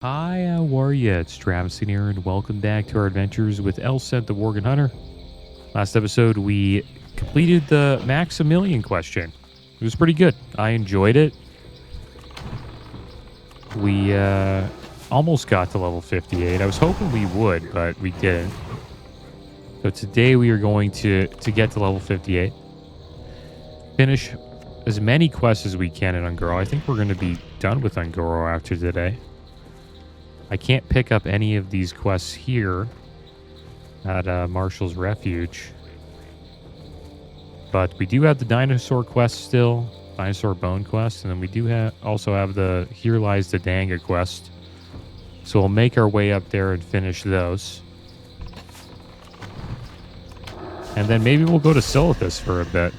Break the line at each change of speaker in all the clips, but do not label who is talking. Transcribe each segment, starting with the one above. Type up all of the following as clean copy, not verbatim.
Hi, how are ya? It's Traviseen here, and welcome back to our adventures with Elsent the Worgen Hunter. Last episode, we completed the Maximilian question. It was pretty good. I enjoyed it. We almost got to level 58. I was hoping we would, but we didn't. So today we are going to get to level 58. Finish as many quests as we can in Ungoro. I think we're going to be done with Ungoro after today. I can't pick up any of these quests here at Marshall's Refuge. But we do have the dinosaur quest still, dinosaur bone quest, and then we do also have the Here Lies the Danga quest. So we'll make our way up there and finish those. And then maybe we'll go to Silithus for a bit.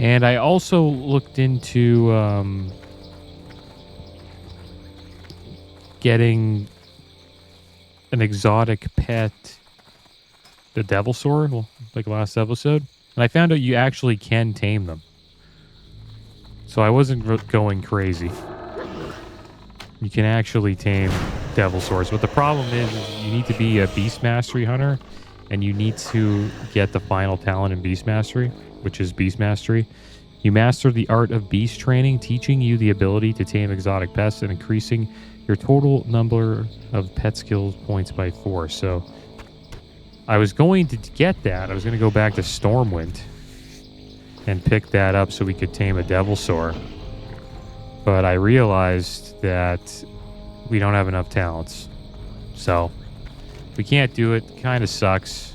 And I also looked into getting an exotic pet, the Devilsaur, like last episode. And I found out you actually can tame them. So I wasn't going crazy. You can actually tame Devilsaurs. But the problem is you need to be a Beast Mastery hunter. And you need to get the final talent in Beast Mastery, which is Beast Mastery. You master the art of beast training, teaching you the ability to tame exotic pests and increasing your total number of pet skills points by 4. So I was going to get that. I was going to go back to Stormwind and pick that up so we could tame a Devilsaur. But I realized that we don't have enough talents. So we can't do it. Kind of sucks.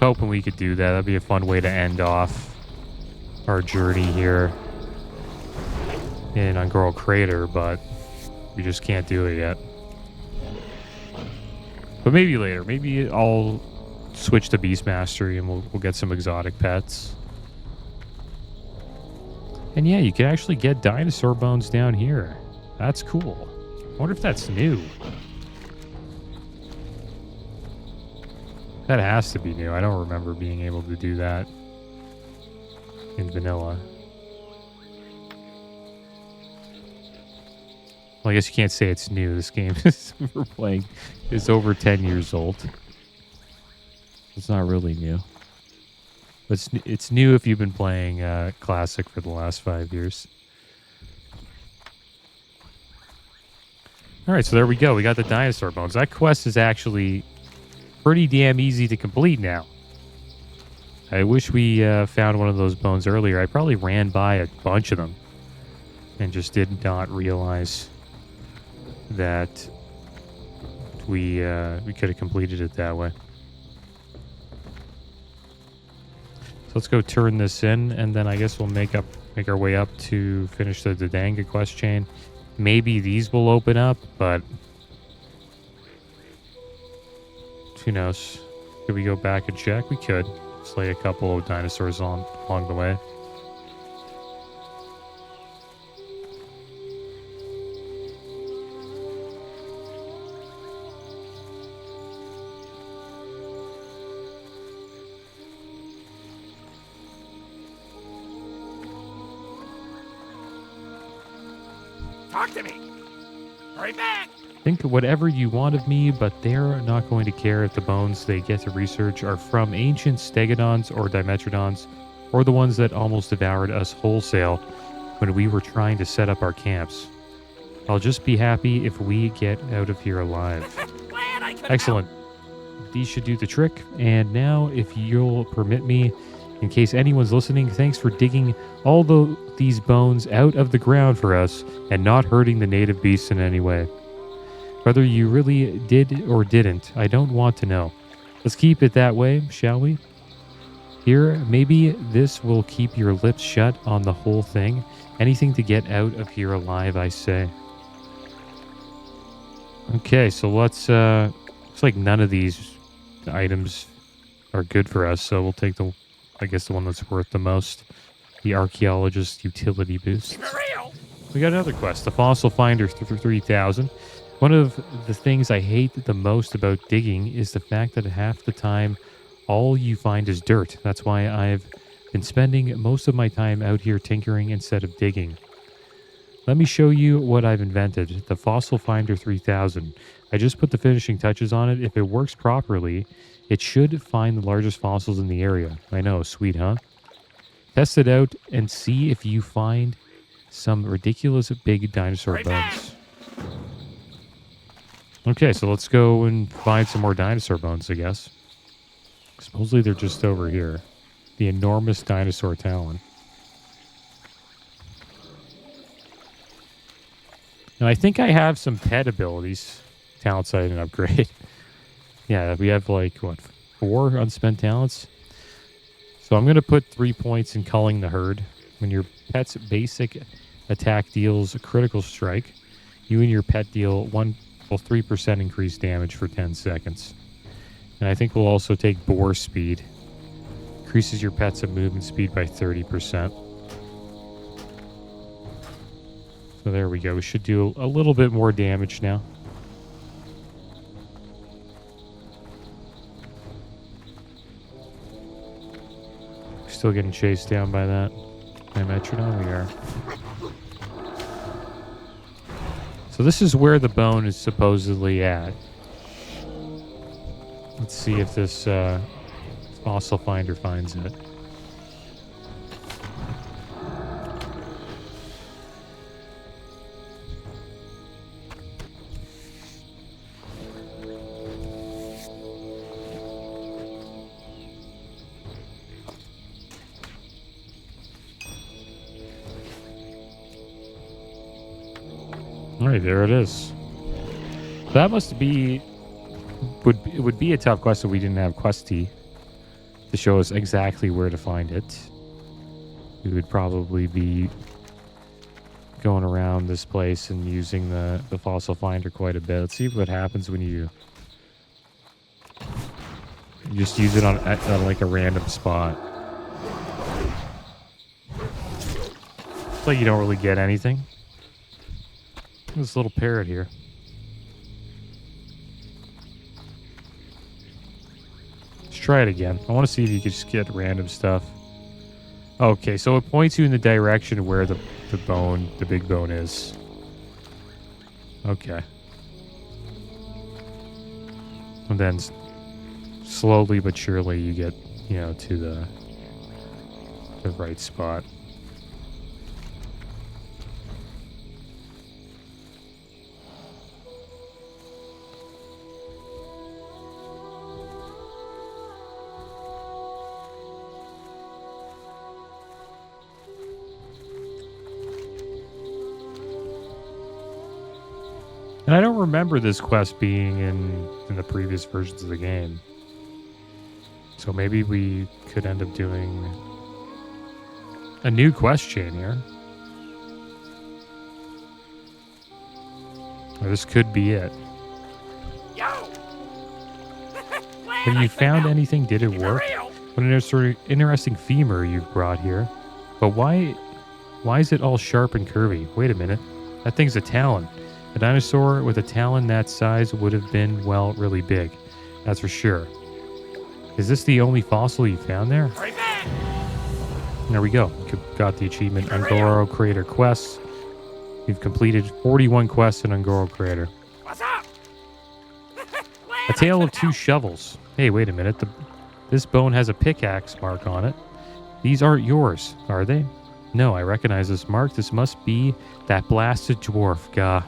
Hoping we could do that. That'd be a fun way to end off our journey here in Ungoro Crater, but we just can't do it yet. But maybe later. Maybe I'll switch to Beast Mastery and we'll get some exotic pets. And yeah, you can actually get dinosaur bones down here. That's cool. I wonder if that's new. That has to be new. I don't remember being able to do that in vanilla. Well, I guess you can't say it's new. This game we're playing is over 10 years old. It's not really new. But it's new if you've been playing Classic for the last 5 years. All right, so there we go. We got the dinosaur bones. That quest is actually pretty damn easy to complete now. I wish we found one of those bones earlier. I probably ran by a bunch of them and just did not realize that we could have completed it that way. So let's go turn this in, and then I guess we'll make our way up to finish the Danga quest chain. Maybe these will open up, but who knows? Could we go back and check? We could. Slay a couple of dinosaurs along the way.
Talk to me! Hurry back!
Think whatever you want of me, but they're not going to care if the bones they get to research are from ancient stegodons or dimetrodons, or the ones that almost devoured us wholesale when we were trying to set up our camps. I'll just be happy if we get out of here alive.
Glad I could
Excellent. These should do the trick. And now, if you'll permit me, in case anyone's listening, thanks for digging all these bones out of the ground for us and not hurting the native beasts in any way. Whether you really did or didn't, I don't want to know. Let's keep it that way, shall we? Here, maybe this will keep your lips shut on the whole thing. Anything to get out of here alive, I say. Okay, so let's, looks like none of these items are good for us, so we'll take the one that's worth the most. The Archaeologist Utility Boost.
keep it real!
We got another quest, the Fossil Finder 3000. One of the things I hate the most about digging is the fact that half the time all you find is dirt. That's why I've been spending most of my time out here tinkering instead of digging. Let me show you what I've invented, the Fossil Finder 3000. I just put the finishing touches on it. If it works properly, it should find the largest fossils in the area. I know, sweet, huh? Test it out and see if you find some ridiculous big dinosaur
Right back.
bones. Okay, so let's go and find some more dinosaur bones, I guess. Supposedly they're just over here. The enormous dinosaur talon. And I think I have some pet abilities. Talent site and upgrade. Yeah, we have like, what, 4 unspent talents? So I'm going to put 3 points in culling the herd. When your pet's basic attack deals a critical strike, you and your pet deal 3% increased damage for 10 seconds. And I think we'll also take boar speed. Increases your pet's movement speed by 30%. So there we go. We should do a little bit more damage now. Still getting chased down by that. My metronome, we are. So this is where the bone is supposedly at. Let's see if this fossil finder finds it. All right, there it is. That must be would be a tough quest if we didn't have Questie to show us exactly where to find it. We would probably be going around this place and using the fossil finder quite a bit. Let's see what happens when you just use it on like a random spot. It's like you don't really get anything. This little parrot here. Let's try it again. I want to see if you can just get random stuff. Okay, so it points you in the direction where the big bone is. Okay. And then slowly but surely you get, to the right spot. And I don't remember this quest being in the previous versions of the game. So maybe we could end up doing a new quest chain here. Or this could be it.
Yo!
Have you found anything? Did it work? What an interesting femur you've brought here. But why is it all sharp and curvy? Wait a minute. That thing's a talon. A dinosaur with a talon that size would have been, well, really big. That's for sure. Is this the only fossil you found there?
Right back.
There we go. Got the achievement Ungoro Crater Quests. We've completed 41 quests in Ungoro Crater.
What's up?
A tale of 2 shovels. Hey, wait a minute. This bone has a pickaxe mark on it. These aren't yours, are they? No, I recognize this mark. This must be that blasted dwarf, gah.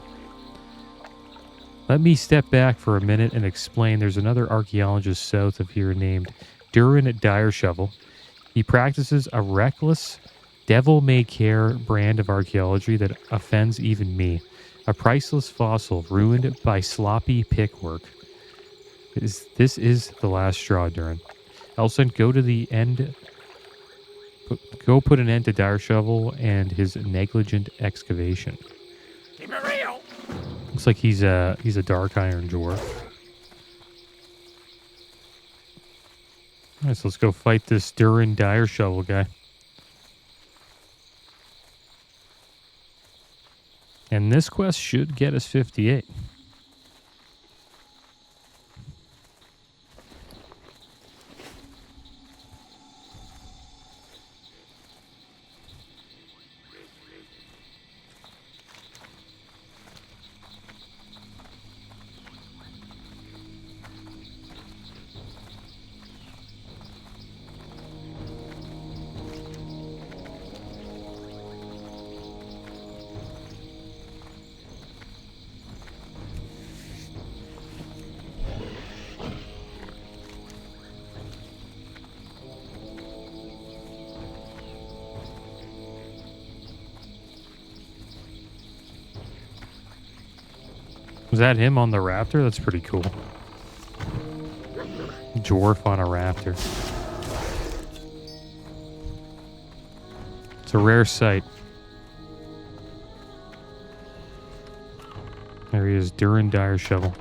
Let me step back for a minute and explain. There's another archaeologist south of here named Durin Direshovel. He practices a reckless, devil-may-care brand of archaeology that offends even me. A priceless fossil ruined by sloppy pickwork. This is the last straw, Durin. Elson, go to the end. Go put an end to Direshovel and his negligent excavation.
Keep it real.
Looks like he's a dark iron dwarf. Alright, so let's go fight this Durin Direshovel guy. And this quest should get us 58. Was that him on the raptor? That's pretty cool. Dwarf on a raptor. It's a rare sight. There he is, Durin Dire Shovel.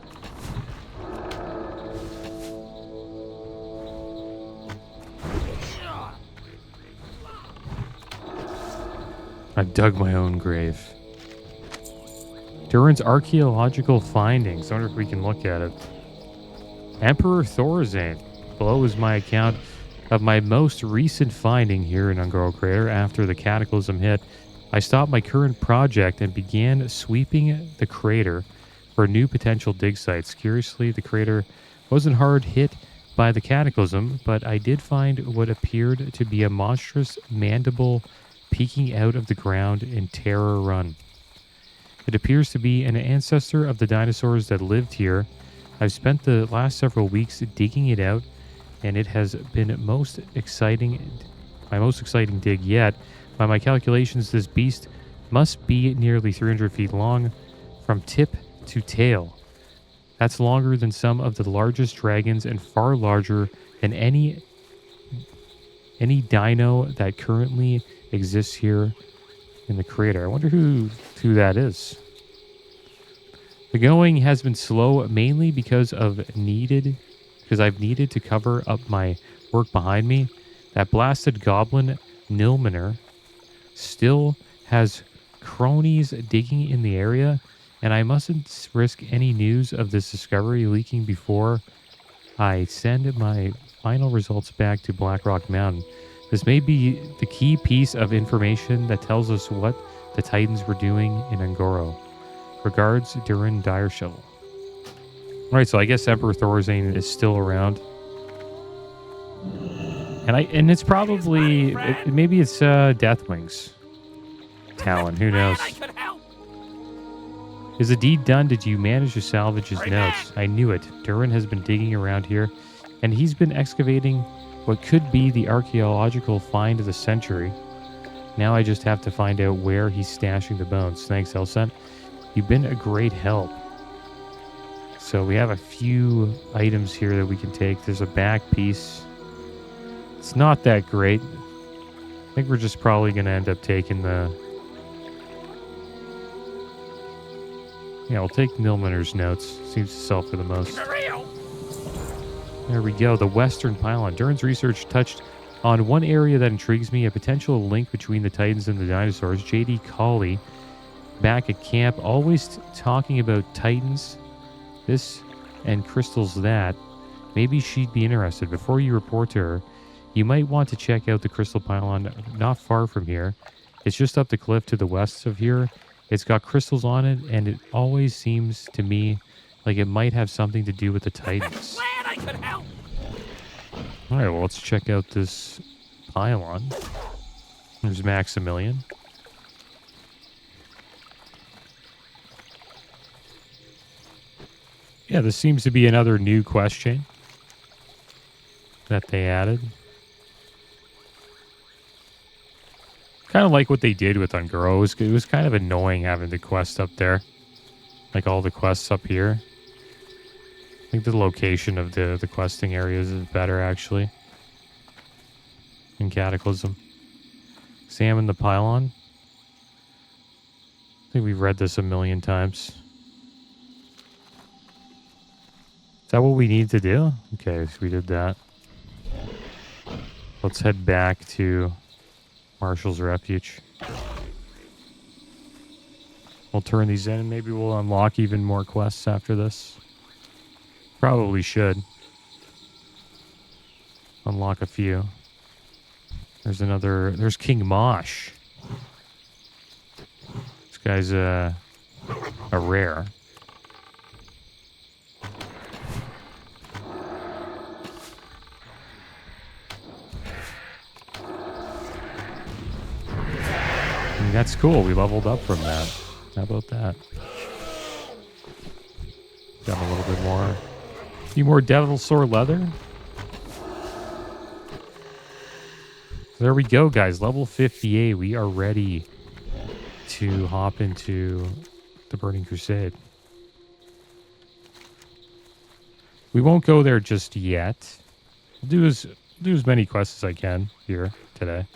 I dug my own grave. Durin's archaeological findings. I wonder if we can look at it. Emperor Thorazane. Below is my account of my most recent finding here in Ungoro Crater after the Cataclysm hit. I stopped my current project and began sweeping the crater for new potential dig sites. Curiously, the crater wasn't hard hit by the Cataclysm, but I did find what appeared to be a monstrous mandible peeking out of the ground in Terror Run. It appears to be an ancestor of the dinosaurs that lived here. I've spent the last several weeks digging it out, and it has been my most exciting dig yet. By my calculations, this beast must be nearly 300 feet long from tip to tail. That's longer than some of the largest dragons and far larger than any dino that currently exists here in the crater. I wonder who that is. The going has been slow mainly because I've needed to cover up my work behind me. That blasted goblin Nilminer still has cronies digging in the area, and I mustn't risk any news of this discovery leaking before I send my final results back to Blackrock Mountain. This may be the key piece of information that tells us what the Titans were doing in Ungoro. Regards, Durin Dire Shovel. Alright, so I guess Emperor Thorazane is still around. And it's probably... maybe it's Deathwing's talon. Who knows? Is the deed done? Did you manage to salvage his notes? I knew it. Durin has been digging around here, and he's been excavating what could be the archaeological find of the century. Now I just have to find out where he's stashing the bones. Thanks, Elsent. You've been a great help. So we have a few items here that we can take. There's a back piece. It's not that great. I think we're just probably going to end up taking the... Yeah, we'll take Nilminer's notes. Seems to sell for the most. There we go. The Western Pylon. Durin's research touched on one area that intrigues me, a potential link between the Titans and the dinosaurs. J.D. Colley, back at camp, always talking about Titans, this and crystals that. Maybe she'd be interested. Before you report to her, you might want to check out the Crystal Pylon not far from here. It's just up the cliff to the west of here. It's got crystals on it, and it always seems to me like it might have something to do with the Titans.
Glad I could help.
All right, well, let's check out this pylon. There's Maximilian. Yeah, this seems to be another new question that they added. Kind of like what they did with Ungoro. It was kind of annoying having the quest up there. Like all the quests up here. I think the location of the questing areas is better, actually. In Cataclysm. Examine the pylon. I think we've read this a million times. Is that what we need to do? Okay, so we did that. Let's head back to Marshall's Refuge. We'll turn these in and maybe we'll unlock even more quests after this. Probably should. Unlock a few. There's King Mosh. This guy's a rare. I mean, that's cool. We leveled up from that. How about that? Got a little bit more. A few more Devil Sword leather. There we go, guys. Level 58. We are ready to hop into the Burning Crusade. We won't go there just yet. I'll do as many quests as I can here today.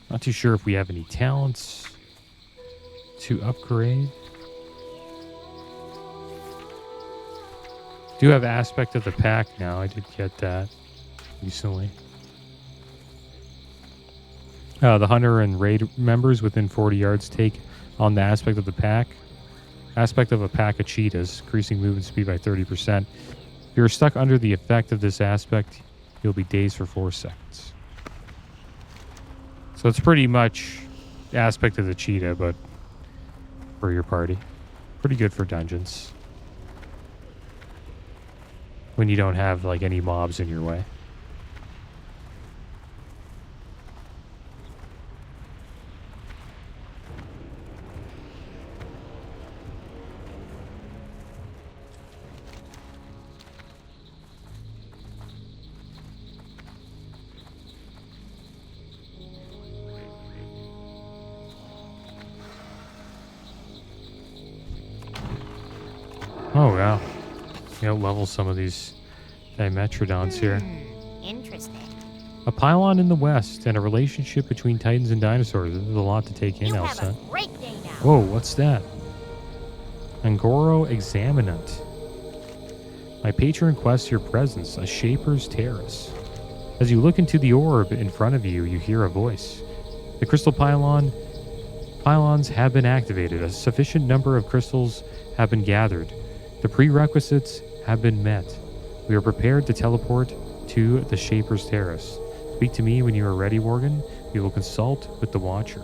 Not too sure if we have any talents to upgrade. Do have aspect of the pack now. I did get that recently. The hunter and raid members within 40 yards take on the aspect of the pack. Aspect of a pack of cheetahs, increasing movement speed by 30%. If you're stuck under the effect of this aspect, you'll be dazed for 4 seconds. So it's pretty much the aspect of the cheetah, but for your party. Pretty good for dungeons. When you don't have like any mobs in your way. Oh, wow. Yeah, level some of these Dimetrodons here.
Interesting.
A pylon in the west and a relationship between titans and dinosaurs. This is a lot to take in,
You
Elsa.
have a great day now.
Whoa, what's that? Angoro Examinant. My patron requests your presence, a Shaper's Terrace. As you look into the orb in front of you, you hear a voice. The crystal pylons have been activated. A sufficient number of crystals have been gathered. The prerequisites have been met. We are prepared to teleport to the Shaper's Terrace. Speak to me when you are ready, Worgen. We will consult with the Watcher.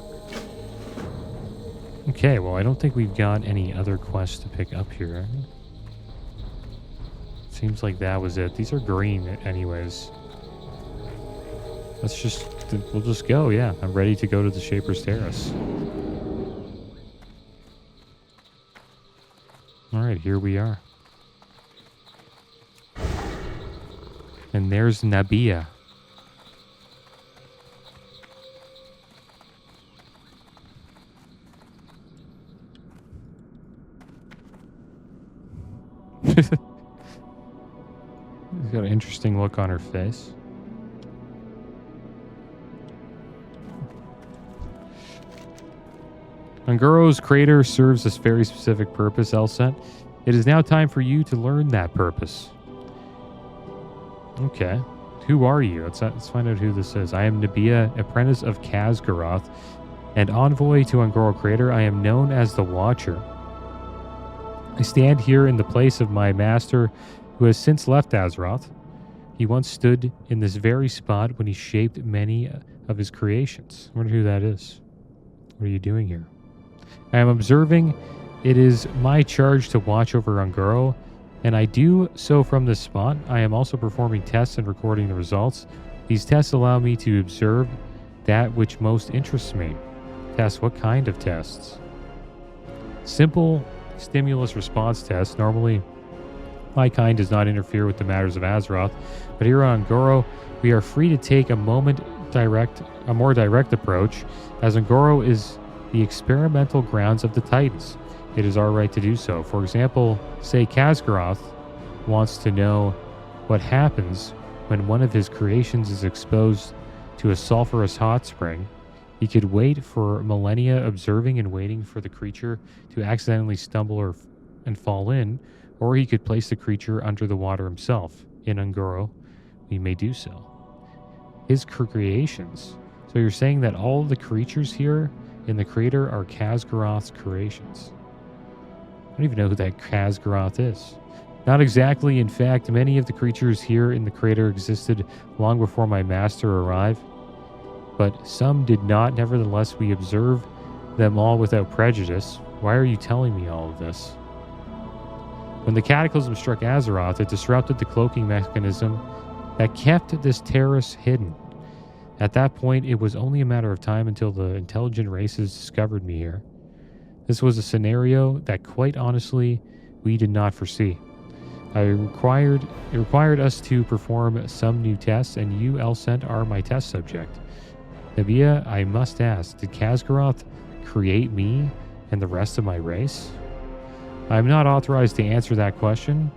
Okay, well, I don't think we've got any other quests to pick up here. Seems like that was it. These are green anyways. We'll just go, yeah. I'm ready to go to the Shaper's Terrace. Alright, here we are. And there's Nabia. She's got an interesting look on her face. Anguro's crater serves this very specific purpose, Elset. It is now time for you to learn that purpose. Okay. Who are you? Let's find out who this is. I am Nabia, apprentice of Khazgaroth, and envoy to Angoro Crater. I am known as the Watcher. I stand here in the place of my master, who has since left Azeroth. He once stood in this very spot when he shaped many of his creations. I wonder who that is. What are you doing here? I am observing. It is my charge to watch over Angoro, and I do so from this spot. I am also performing tests and recording the results. These tests allow me to observe that which most interests me. Tests? What kind of tests? Simple stimulus response tests. Normally, my kind does not interfere with the matters of Azeroth, but here on Angoro, we are free to take a more direct approach, as Angoro is the experimental grounds of the Titans. It is our right to do so. For example, say Khazgaroth wants to know what happens when one of his creations is exposed to a sulfurous hot spring. He could wait for millennia, observing and waiting for the creature to accidentally stumble and fall in, or he could place the creature under the water himself. In Angoro, we may do so. His creations. So you're saying that all the creatures here in the crater are Khazgaroth's creations. I don't even know who that Khazgaroth is. Not exactly. In fact, many of the creatures here in the crater existed long before my master arrived, but some did not. Nevertheless, we observe them all without prejudice. Why are you telling me all of this? When the Cataclysm struck Azeroth, it disrupted the cloaking mechanism that kept this terrace hidden. At that point, it was only a matter of time until the intelligent races discovered me here. This was a scenario that, quite honestly, we did not foresee. It required us to perform some new tests, and you, Elcent, are my test subject. Nabia, I must ask, did Khazgaroth create me and the rest of my race? I am not authorized to answer that question.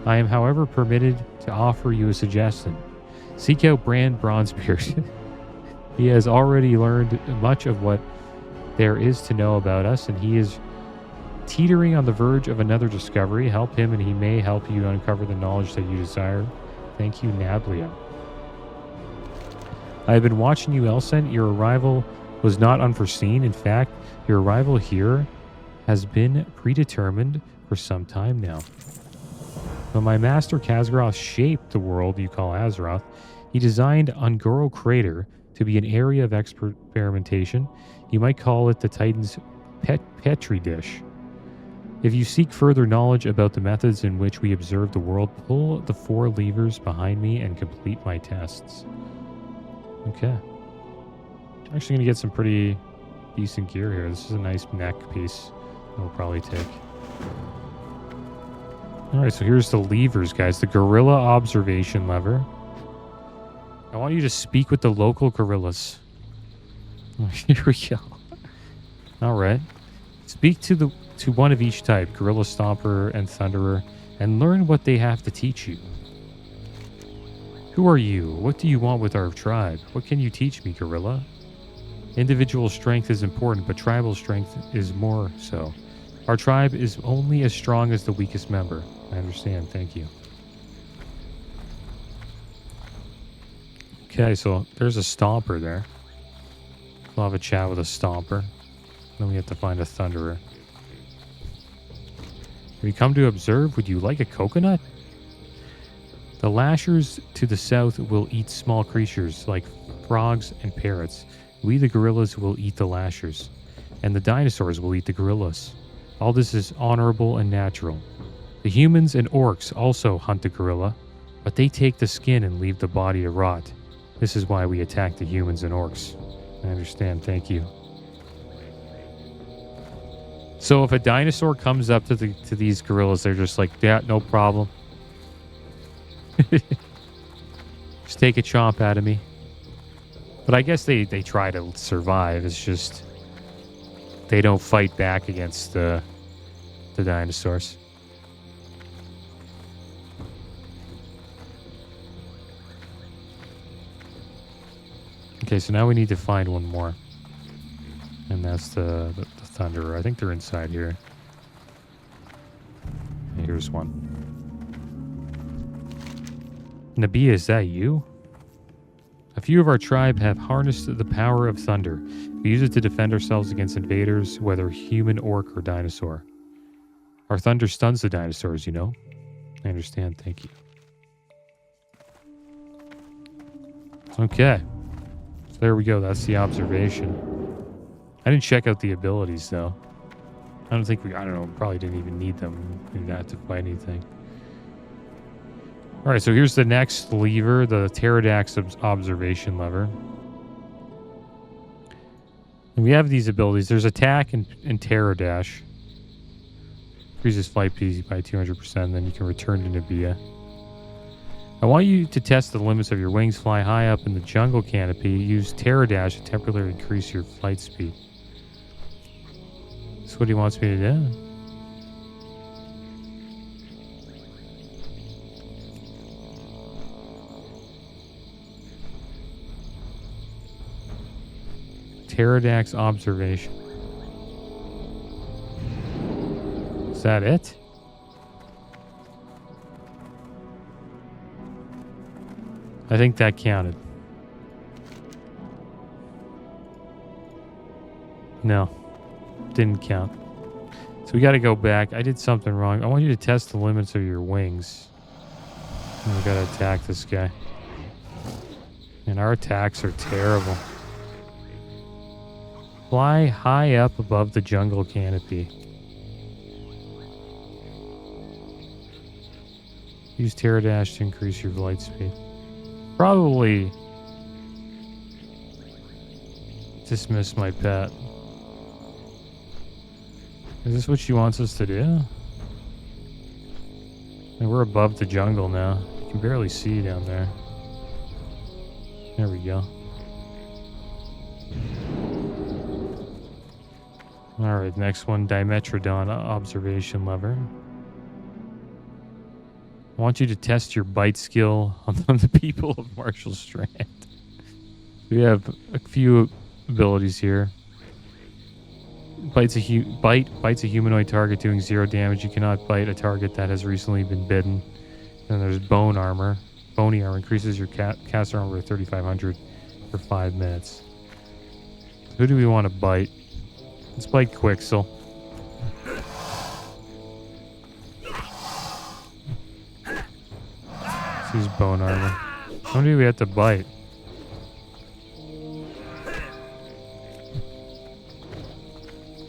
I am, however, permitted to offer you a suggestion. Seek out Brand Bronzebeard. He has already learned much of what there is to know about us, and he is teetering on the verge of another discovery. Help him, and he may help you uncover the knowledge that you desire. Thank you, Nablia. I have been watching you, Elsent. Your arrival was not unforeseen. In fact, your arrival here has been predetermined for some time now. When my master Kazgroth shaped the world you call Azeroth, he designed Ungoro Crater to be an area of experimentation. You might call it the Titan's petri dish. If you seek further knowledge about the methods in which we observe the world, pull the 4 levers behind me and complete my tests. Okay. Actually going to get some pretty decent gear here. This is a nice neck piece that we'll probably take. Alright, so here's the levers, guys. The gorilla observation lever. I want you to speak with the local gorillas. Here we go. Alright. Speak to one of each type, Gorilla Stomper and Thunderer, and learn what they have to teach you. Who are you? What do you want with our tribe? What can you teach me, Gorilla? Individual strength is important, but tribal strength is more so. Our tribe is only as strong as the weakest member. I understand, thank you. Okay, so there's a Stomper there. We'll have a chat with a Stomper. Then we have to find a Thunderer. Have you come to observe? Would you like a coconut? The lashers to the south will eat small creatures like frogs and parrots. We, the gorillas, will eat the lashers. And the dinosaurs will eat the gorillas. All this is honorable and natural. The humans and orcs also hunt the gorilla, but they take the skin and leave the body to rot. This is why we attack the humans and orcs. I understand, thank you. So if a dinosaur comes up to these gorillas, they're just like, yeah, no problem. Just take a chomp out of me. But I guess they try to survive. It's just they don't fight back against the dinosaurs. Okay, so now we need to find one more. And that's the Thunderer. I think they're inside here. Okay, here's one. Nabia, is that you? A few of our tribe have harnessed the power of thunder. We use it to defend ourselves against invaders, whether human, orc, or dinosaur. Our thunder stuns the dinosaurs, you know? I understand, thank you. Okay. So there we go, that's the observation. I didn't check out the abilities, though. I don't know, probably didn't even need them in that to fight anything. Alright, so here's the next lever, the Pterodax observation lever. And we have these abilities. There's attack and Pterodash. Increases flight speed by 200%, then you can return to Nabia. I want you to test the limits of your wings. Fly high up in the jungle canopy. Use Pterodash to temporarily increase your flight speed. That's what he wants me to do. Pterodax observation. Is that it? I think that counted. No. Didn't count. So we got to go back. I did something wrong. I want you to test the limits of your wings. And we got to attack this guy. And our attacks are terrible. Fly high up above the jungle canopy. Use Pterodash to increase your flight speed. Probably dismiss my pet. Is this what she wants us to do? And we're above the jungle now. You can barely see down there. There we go. All right, next one, Dimetrodon observation lever. I want you to test your bite skill on the people of Marshall Strand. We have a few abilities here. Bites a humanoid target doing 0 damage. You cannot bite a target that has recently been bitten. Then there's bone armor. Bony armor increases your caster armor by 3,500 for 5 minutes. Who do we want to bite? Let's bite Quixel. Let's use bone armor. How many do we have to bite?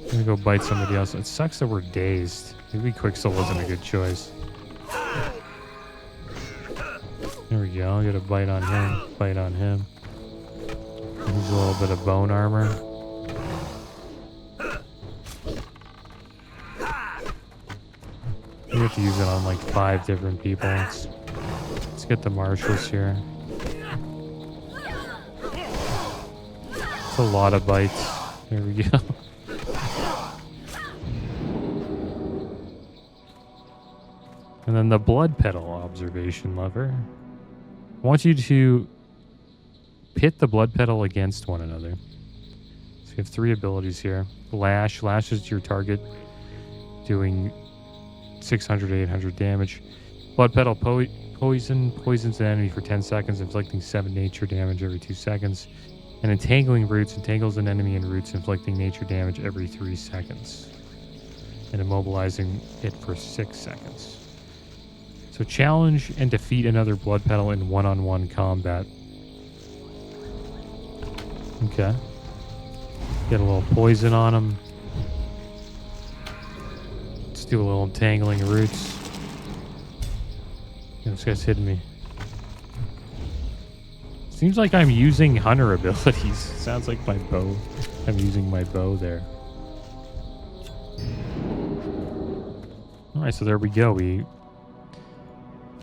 I'm gonna go bite somebody else. It sucks that we're dazed. Maybe Quixel wasn't a good choice. There we go. I'll get a bite on him. Bite on him. Use a little bit of bone armor. We have to use it on like 5 different people. Let's get the marshals here. It's a lot of bites. There we go. And then the blood petal observation lever. I want you to pit the blood petal against one another. So you have 3 abilities here. Lash. Lashes your target, doing 600 to 800 damage. Blood petal poisons an enemy for 10 seconds, inflicting 7 nature damage every 2 seconds. And entangling roots entangles an enemy in roots, inflicting nature damage every 3 seconds. And immobilizing it for 6 seconds. So challenge and defeat another blood petal in one-on-one combat. Okay. Get a little poison on him. Let's do a little entangling roots. Yeah, this guy's hitting me. Seems like I'm using hunter abilities. Sounds like my bow. I'm using my bow there. Alright, so there we go. We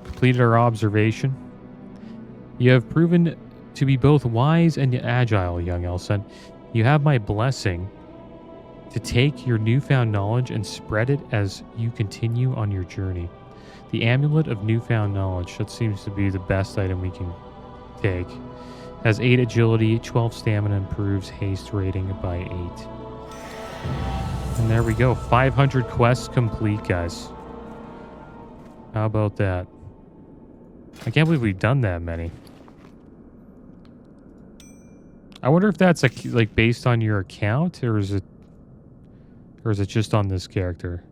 completed our observation. You have proven to be both wise and agile, young Elson. You have my blessing to take your newfound knowledge and spread it as you continue on your journey. The Amulet of Newfound Knowledge, that seems to be the best item we can take, has 8 agility, 12 stamina, improves haste rating by 8. And there we go. 500 quests complete, guys. How about that? I can't believe we've done that many. I wonder if that's like based on your account, or is it just on this character?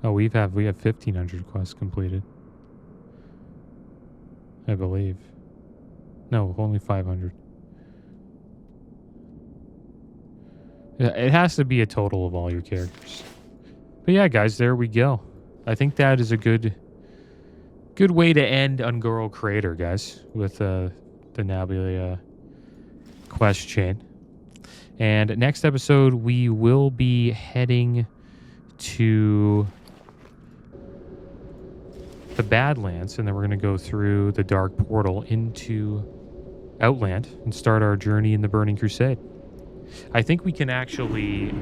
Oh, we have 1,500 quests completed. I believe. No, only 500. Yeah, it has to be a total of all your characters. But yeah, guys, there we go. I think that is a good way to end Ungoro Crater, guys, with the Nabula quest chain. And next episode, we will be heading to the Badlands, and then we're going to go through the Dark Portal into Outland and start our journey in the Burning Crusade. I think we can actually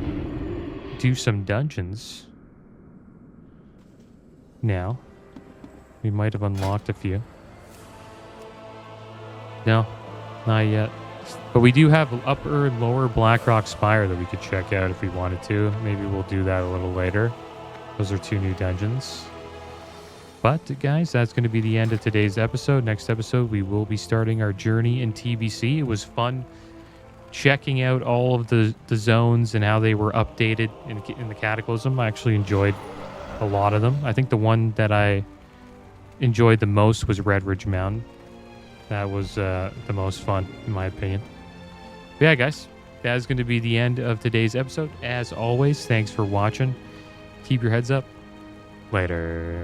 do some dungeons now. We might have unlocked a few. No, not yet. But we do have upper and lower Blackrock Spire that we could check out if we wanted to. Maybe we'll do that a little later. Those are 2 new dungeons. But, guys, that's going to be the end of today's episode. Next episode, we will be starting our journey in TBC. It was fun checking out all of the zones and how they were updated in the Cataclysm. I actually enjoyed a lot of them. I think the one that I enjoyed the most was Red Ridge Mountain. That was the most fun, in my opinion. But yeah, guys, that is going to be the end of today's episode. As always, thanks for watching. Keep your heads up. Later.